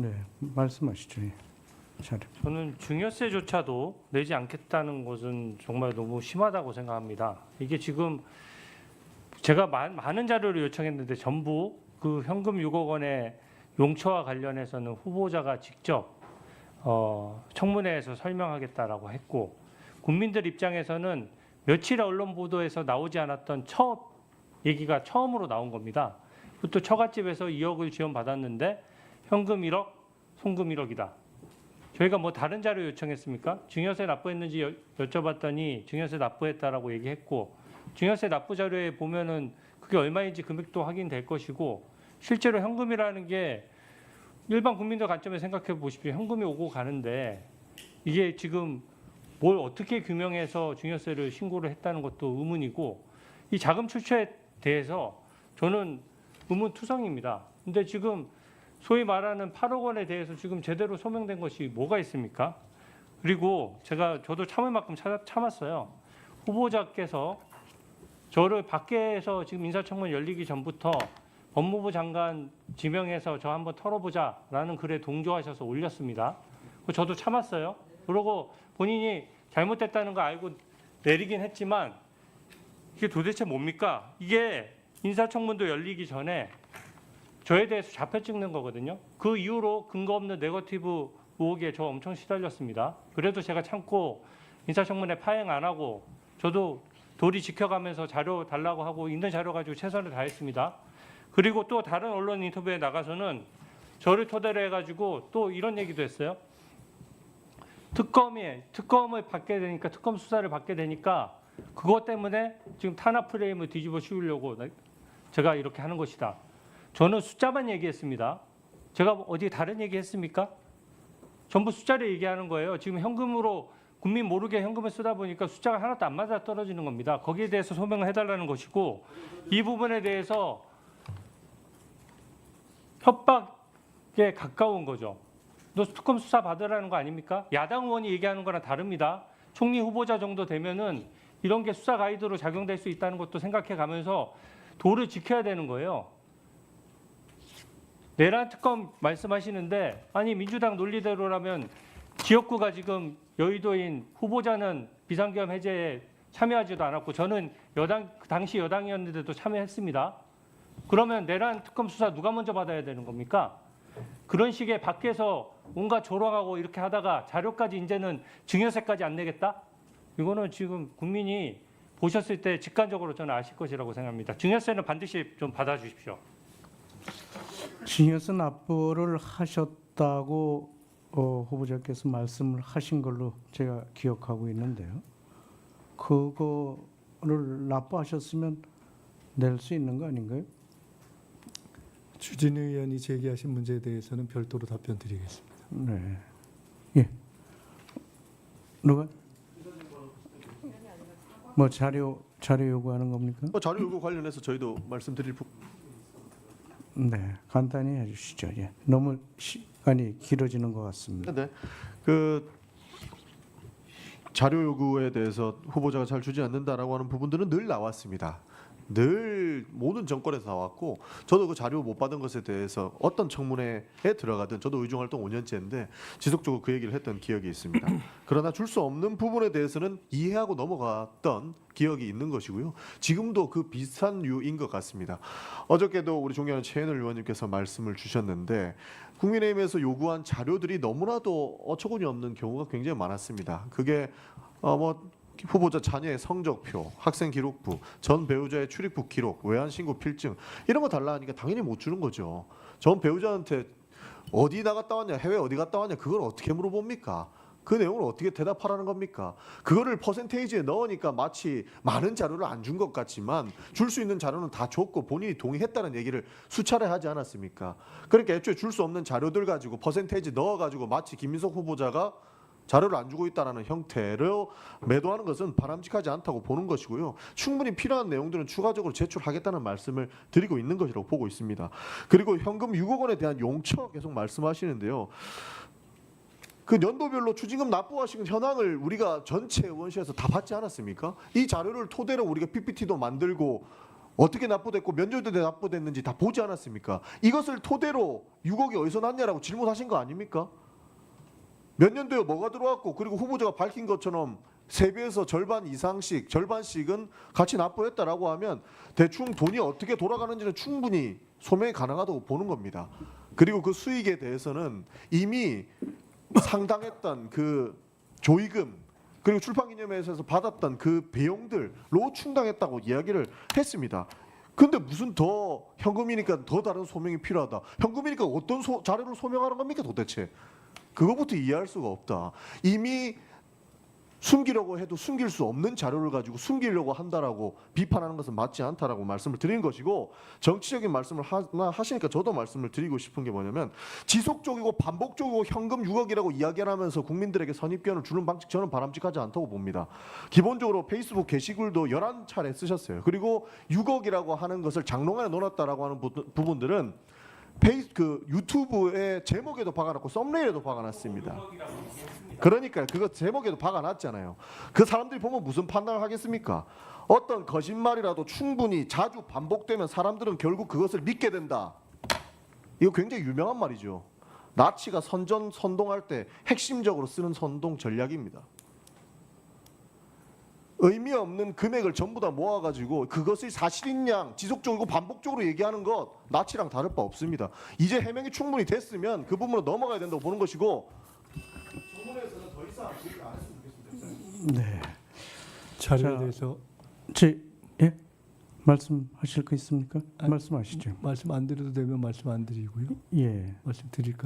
네, 말씀하시죠. 예. 자료. 저는 증여세조차도 내지 않겠다는 것은 정말 너무 심하다고 생각합니다. 이게 지금 제가 많은 자료를 요청했는데 전부 그 현금 6억 원의 용처와 관련해서는 후보자가 직접 청문회에서 설명하겠다라고 했고, 국민들 입장에서는 며칠 언론 보도에서 나오지 않았던 얘기가 처음으로 나온 겁니다. 또 처갓집에서 2억을 지원받았는데 현금 1억, 송금 1억이다. 저희가 뭐 다른 자료 요청했습니까? 증여세 납부했는지 여쭤봤더니 증여세 납부했다라고 얘기했고, 증여세 납부 자료에 보면은 그게 얼마인지 금액도 확인될 것이고, 실제로 현금이라는 게 일반 국민들 관점에 생각해 보십시오. 현금이 오고 가는데 이게 지금 뭘 어떻게 규명해서 증여세를 신고를 했다는 것도 의문이고, 이 자금 출처에 대해서 저는 의문투성입니다. 근데 지금 소위 말하는 8억 원에 대해서 지금 제대로 소명된 것이 뭐가 있습니까? 그리고 저도 참을 만큼 참았어요. 후보자께서 저를 밖에서 지금 인사청문 열리기 전부터 법무부 장관 지명해서 저 한번 털어보자라는 글에 동조하셔서 올렸습니다. 저도 참았어요. 그러고 본인이 잘못됐다는 거 알고 내리긴 했지만 이게 도대체 뭡니까? 이게 인사청문도 열리기 전에 저에 대해서 자폐 찍는 거거든요. 그 이후로 근거 없는 네거티브 의혹에 저 엄청 시달렸습니다. 그래도 제가 참고 인사청문회 파행 안 하고 저도 도리 지켜가면서 자료 달라고 하고 있는 자료 가지고 최선을 다했습니다. 그리고 또 다른 언론 인터뷰에 나가서는 저를 토대로 해가지고 또 이런 얘기도 했어요. 특검을 받게 되니까, 특검 수사를 받게 되니까 그것 때문에 지금 탄압 프레임을 뒤집어 씌우려고 제가 이렇게 하는 것이다. 저는 숫자만 얘기했습니다. 제가 어디 다른 얘기했습니까? 전부 숫자를 얘기하는 거예요. 지금 현금으로 국민 모르게 현금을 쓰다 보니까 숫자가 하나도 안 맞아 떨어지는 겁니다. 거기에 대해서 소명을 해달라는 것이고, 이 부분에 대해서 협박에 가까운 거죠. 너 특검 수사 받으라는 거 아닙니까? 야당 의원이 얘기하는 거랑 다릅니다. 총리 후보자 정도 되면은 이런 게 수사 가이드로 작용될 수 있다는 것도 생각해 가면서 도를 지켜야 되는 거예요. 내란 특검 말씀하시는데, 아니 민주당 논리대로라면 지역구가 지금 여의도인 후보자는 비상계엄 해제에 참여하지도 않았고, 저는 당시 여당이었는데도 참여했습니다. 그러면 내란 특검 수사 누가 먼저 받아야 되는 겁니까? 그런 식의 밖에서 온갖 조롱하고 이렇게 하다가 자료까지 이제는 증여세까지 안 내겠다? 이거는 지금 국민이 보셨을 때 직관적으로 저는 아실 것이라고 생각합니다. 증여세는 반드시 좀 받아주십시오. 증여세 납부를 하셨다고 후보자께서 말씀을 하신 걸로 제가 기억하고 있는데요. 그거를 납부하셨으면 낼 수 있는 거 아닌가요? 주진우 의원이 제기하신 문제에 대해서는 별도로 답변 드리겠습니다. 네. 예. 누가? 뭐 자료 요구하는 겁니까? 자료 요구 관련해서 저희도 말씀드릴 네, 간단히 해주시죠. 예. 너무 시간이 길어지는 것 같습니다. 네, 그 자료 요구에 대해서 후보자가 잘 주지 않는다라고 하는 부분들은 늘 나왔습니다. 늘 모든 정권에서 나왔고, 저도 그 자료 못 받은 것에 대해서 어떤 청문회에 들어가든, 저도 의정활동 5년째인데 지속적으로 그 얘기를 했던 기억이 있습니다. 그러나 줄 수 없는 부분에 대해서는 이해하고 넘어갔던 기억이 있는 것이고요. 지금도 그 비슷한 류인 것 같습니다. 어저께도 우리 존경하는 최현을 의원님께서 말씀을 주셨는데, 국민의힘에서 요구한 자료들이 너무나도 어처구니 없는 경우가 굉장히 많았습니다. 그게 후보자 자녀의 성적표, 학생 기록부, 전 배우자의 출입국 기록, 외환 신고 필증, 이런 거 달라 하니까 당연히 못 주는 거죠. 전 배우자한테 어디 나갔다 왔냐, 해외 어디 갔다 왔냐, 그걸 어떻게 물어봅니까? 그 내용을 어떻게 대답하라는 겁니까? 그거를 퍼센테이지에 넣으니까 마치 많은 자료를 안 준 것 같지만 줄 수 있는 자료는 다 줬고 본인이 동의했다는 얘기를 수차례 하지 않았습니까? 그러니까 애초에 줄 수 없는 자료들 가지고 퍼센테이지 넣어가지고 마치 김민석 후보자가 자료를 안 주고 있다는 형태로 매도하는 것은 바람직하지 않다고 보는 것이고요. 충분히 필요한 내용들은 추가적으로 제출하겠다는 말씀을 드리고 있는 것이라고 보고 있습니다. 그리고 현금 6억 원에 대한 용처 계속 말씀하시는데요. 그 연도별로 추징금 납부하신 현황을 우리가 전체 의원실에서 다 받지 않았습니까? 이 자료를 토대로 우리가 PPT도 만들고 어떻게 납부됐고 몇 년 전에 납부됐는지 다 보지 않았습니까? 이것을 토대로 6억이 어디서 났냐라고 질문하신 거 아닙니까? 몇 년도에 뭐가 들어왔고 그리고 후보자가 밝힌 것처럼 세배에서 절반 이상씩 절반씩은 같이 납부했다라고 하면 대충 돈이 어떻게 돌아가는지는 충분히 소명이 가능하다고 보는 겁니다. 그리고 그 수익에 대해서는 이미 상당했던 그 조의금 그리고 출판기념회에서 받았던 그 비용들로 충당했다고 이야기를 했습니다. 근데 무슨 더 현금이니까 더 다른 소명이 필요하다. 현금이니까 어떤 자료를 소명하는 겁니까 도대체? 그거부터 이해할 수가 없다. 이미 숨기려고 해도 숨길 수 없는 자료를 가지고 숨기려고 한다라고 비판하는 것은 맞지 않다라고 말씀을 드린 것이고 정치적인 말씀을 하시니까 저도 말씀을 드리고 싶은 게 뭐냐면 지속적이고 반복적이고 현금 6억이라고 이야기를 하면서 국민들에게 선입견을 주는 방식 저는 바람직하지 않다고 봅니다. 기본적으로 페이스북 게시글도 11차례 쓰셨어요. 그리고 6억이라고 하는 것을 장롱안에 넣어놨다라고 하는 부분들은 유튜브의 제목에도 박아놨고 썸네일에도 박아놨습니다. 그러니까 그거 제목에도 박아놨잖아요. 그 사람들이 보면 무슨 판단을 하겠습니까? 어떤 거짓말이라도 충분히 자주 반복되면 사람들은 결국 그것을 믿게 된다. 이거 굉장히 유명한 말이죠. 나치가 선동할 때 핵심적으로 쓰는 선동 전략입니다. 의미 없는 금액을 전부 다 모아가지고 그것이 사실인 양 지속적이고 반복적으로 얘기하는 것 나치랑 다를 바 없습니다. 이제 해명이 충분히 됐으면 그 부분으로 넘어가야 된다고 보는 것이고 청문회에서는 더 이상 얘기를 안 했으면 좋겠습니다. 네. 자료에 자, 대해서 예? 말씀하실 거 있습니까? 아니, 말씀하시죠. 말씀 안 드려도 되면 말씀 안 드리고요. 예. 말씀 드릴까?